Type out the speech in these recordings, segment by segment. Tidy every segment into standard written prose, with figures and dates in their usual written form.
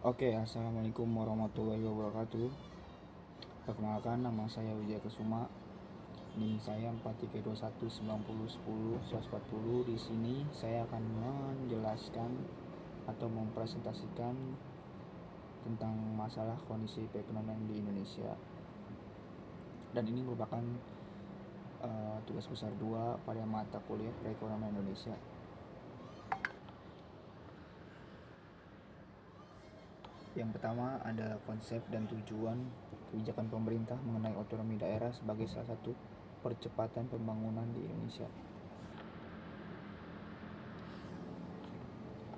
Oke, assalamualaikum warahmatullahi wabarakatuh. Perkenalkan, nama saya Wijaya Kesuma. NIM saya 43219010 Di sini saya akan menjelaskan atau mempresentasikan tentang masalah kondisi perekonomian di Indonesia. Dan ini merupakan tugas besar 2 pada mata kuliah perekonomian Indonesia. Yang pertama ada konsep dan tujuan kebijakan pemerintah mengenai otonomi daerah sebagai salah satu percepatan pembangunan di Indonesia.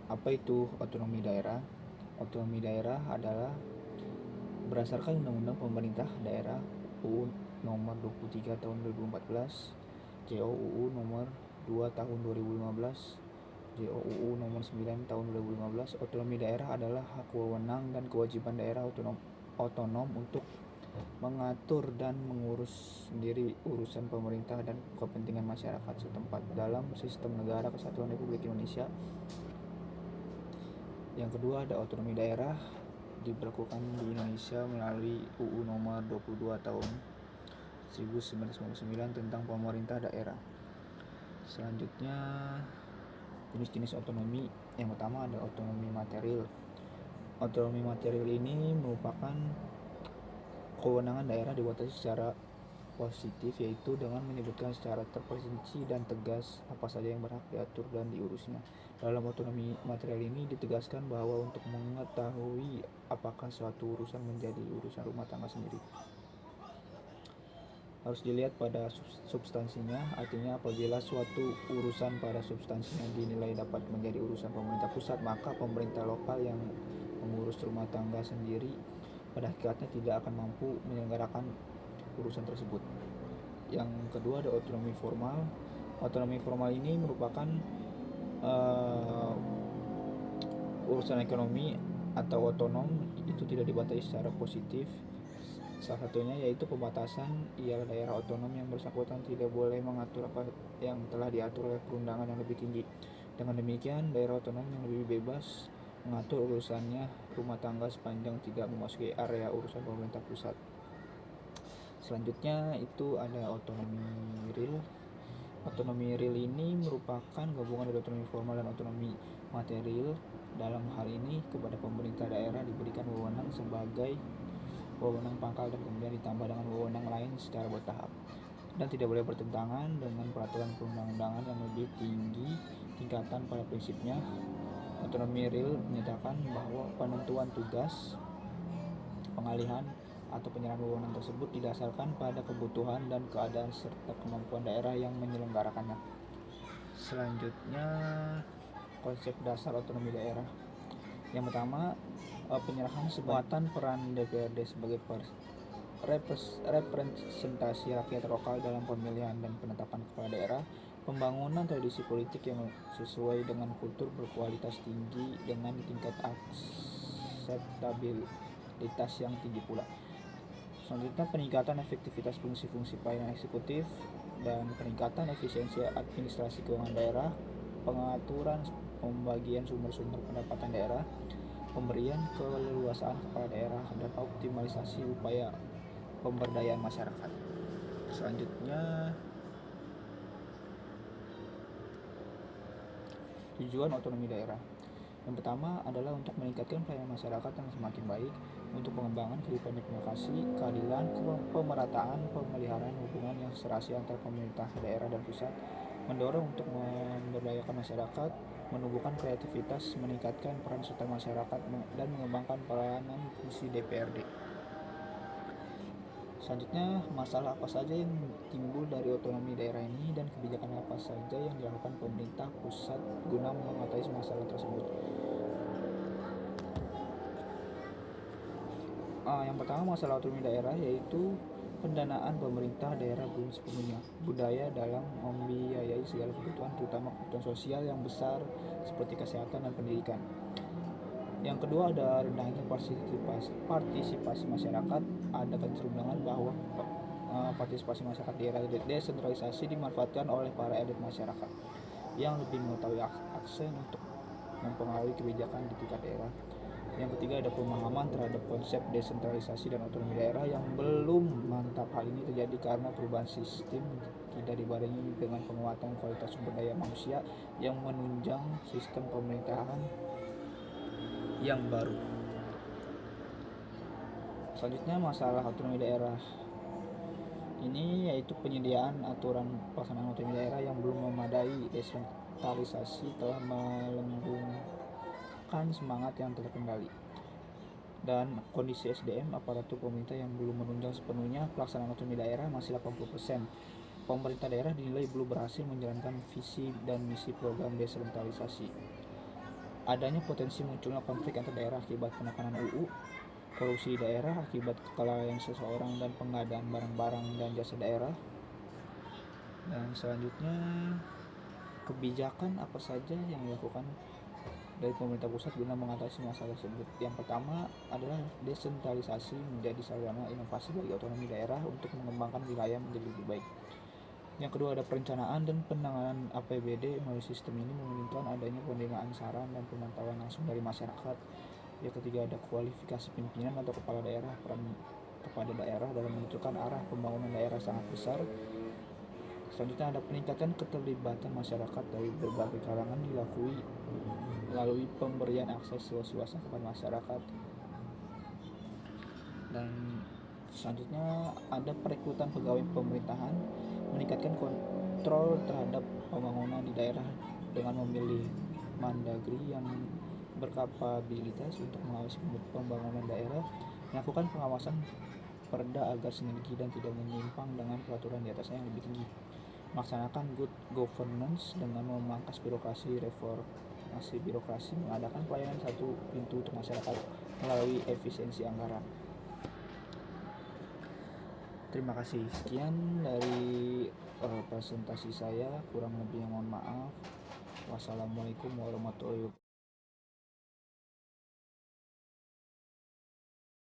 Apa itu otonomi daerah? Otonomi daerah adalah berdasarkan Undang-Undang Pemerintah Daerah UU Nomor 23 Tahun 2014, JOUU Nomor 2 Tahun 2015, JOUU Nomor 9 Tahun 2015. Otonomi daerah adalah hak wewenang dan kewajiban daerah otonom untuk mengatur dan mengurus sendiri urusan pemerintah dan kepentingan masyarakat setempat dalam sistem negara kesatuan Republik Indonesia. Yang kedua ada otonomi daerah diberlakukan di Indonesia melalui UU Nomor 22 Tahun 1999 tentang pemerintah daerah. Selanjutnya jenis-jenis otonomi. Yang pertama ada otonomi material. Otonomi material ini merupakan kewenangan daerah dibatasi secara positif, yaitu dengan menyebutkan secara terperinci dan tegas apa saja yang berhak diatur dan diurusnya. Dalam otonomi material ini ditegaskan bahwa untuk mengetahui apakah suatu urusan menjadi urusan rumah tangga sendiri, harus dilihat pada substansinya. Artinya apabila suatu urusan pada substansinya dinilai dapat menjadi urusan pemerintah pusat, maka pemerintah lokal yang mengurus rumah tangga sendiri pada hakikatnya tidak akan mampu menyelenggarakan urusan tersebut. Yang kedua ada otonomi formal. Otonomi formal ini merupakan urusan ekonomi atau otonom itu tidak dibatasi secara positif. Salah satunya yaitu pembatasan, ialah daerah otonom yang bersangkutan tidak boleh mengatur apa yang telah diatur oleh perundangan yang lebih tinggi. Dengan demikian, daerah otonom yang lebih bebas mengatur urusannya rumah tangga sepanjang tidak memasuki area urusan pemerintah pusat. Selanjutnya itu ada otonomi real. Otonomi real ini merupakan gabungan dari otonomi formal dan otonomi material. Dalam hal ini kepada pemerintah daerah diberikan wewenang sebagai wewenang pangkal dan kemudian ditambah dengan wewenang lain secara bertahap dan tidak boleh bertentangan dengan peraturan perundang-undangan yang lebih tinggi tingkatan. Pada prinsipnya, otonomi real menyatakan bahwa penentuan tugas, pengalihan atau penyerahan wewenang tersebut didasarkan pada kebutuhan dan keadaan serta kemampuan daerah yang menyelenggarakannya. Selanjutnya konsep dasar otonomi daerah. Yang pertama, penyerahan sebuatan peran DPRD sebagai representasi rakyat lokal dalam pemilihan dan penetapan kepala daerah, pembangunan tradisi politik yang sesuai dengan kultur berkualitas tinggi dengan tingkat akseptabilitas yang tinggi pula. Selanjutnya peningkatan efektivitas fungsi-fungsi pelayanan eksekutif dan peningkatan efisiensi administrasi keuangan daerah, pengaturan pembagian sumber-sumber pendapatan daerah, pemberian keleluasaan kepala daerah, dan optimalisasi upaya pemberdayaan masyarakat. Selanjutnya tujuan otonomi daerah. Yang pertama adalah untuk meningkatkan pelayanan masyarakat yang semakin baik, untuk pengembangan kehidupan demokrasi, keadilan, pemerataan, pemeliharaan hubungan yang serasi antara pemerintah daerah dan pusat, mendorong untuk memberdayakan masyarakat, menumbuhkan kreativitas, meningkatkan peran serta masyarakat, dan mengembangkan peranan fungsi DPRD. Selanjutnya, masalah apa saja yang timbul dari otonomi daerah ini dan kebijakan apa saja yang dilakukan pemerintah pusat guna mengatasi masalah tersebut. Yang pertama masalah otonomi daerah yaitu pendanaan pemerintah daerah belum sepenuhnya budaya dalam membiayai segala kebutuhan, terutama kebutuhan sosial yang besar seperti kesehatan dan pendidikan. Yang kedua ada rendahnya partisipasi masyarakat. Ada kecenderungan bahwa partisipasi masyarakat di era desentralisasi dimanfaatkan oleh para elit masyarakat yang lebih mengetahui aksen untuk mempengaruhi kebijakan di tingkat daerah. Yang ketiga ada pemahaman terhadap konsep desentralisasi dan otonomi daerah yang belum mantap. Hal ini terjadi karena perubahan sistem tidak dibarengi dengan penguatan kualitas sumber daya manusia yang menunjang sistem pemerintahan yang baru. Selanjutnya masalah otonomi daerah ini yaitu penyediaan aturan pelaksanaan otonomi daerah yang belum memadai. Desentralisasi telah melembungkan semangat yang terkendali dan kondisi SDM aparatur pemerintah yang belum menunjang sepenuhnya pelaksanaan otonomi daerah masih 80%. Pemerintah daerah dinilai belum berhasil menjalankan visi dan misi program desentralisasi. Adanya potensi munculnya konflik antar daerah akibat penekanan UU, korupsi di daerah akibat kelalaian seseorang dan pengadaan barang-barang dan jasa daerah. Dan selanjutnya, kebijakan apa saja yang dilakukan dari pemerintah pusat guna mengatasi masalah tersebut. Yang pertama adalah desentralisasi menjadi sarana inovasi bagi otonomi daerah untuk mengembangkan wilayah menjadi lebih baik. Yang kedua ada perencanaan dan penanganan APBD. Melalui sistem ini memungkinkan adanya penerimaan saran dan pemantauan langsung dari masyarakat. Yang ketiga ada kualifikasi pimpinan atau kepala daerah. Peran kepada daerah dalam menentukan arah pembangunan daerah sangat besar. Selanjutnya ada peningkatan keterlibatan masyarakat dari berbagai kalangan dilakukan melalui pemberian akses luas-luasnya kepada masyarakat. Dan selanjutnya ada perekrutan pegawai pemerintahan, meningkatkan kontrol terhadap pembangunan di daerah dengan memilih Mandagri yang berkapabilitas untuk mengawasi pembangunan daerah, melakukan pengawasan perda agar sinergi dan tidak menyimpang dengan peraturan di atasnya yang lebih tinggi, melaksanakan good governance dengan memangkas birokrasi, reformasi birokrasi, mengadakan pelayanan satu pintu untuk masyarakat melalui efisiensi anggaran. Terima kasih, sekian dari presentasi saya, kurang lebih mohon maaf. Wassalamualaikum warahmatullahi wabarakatuh.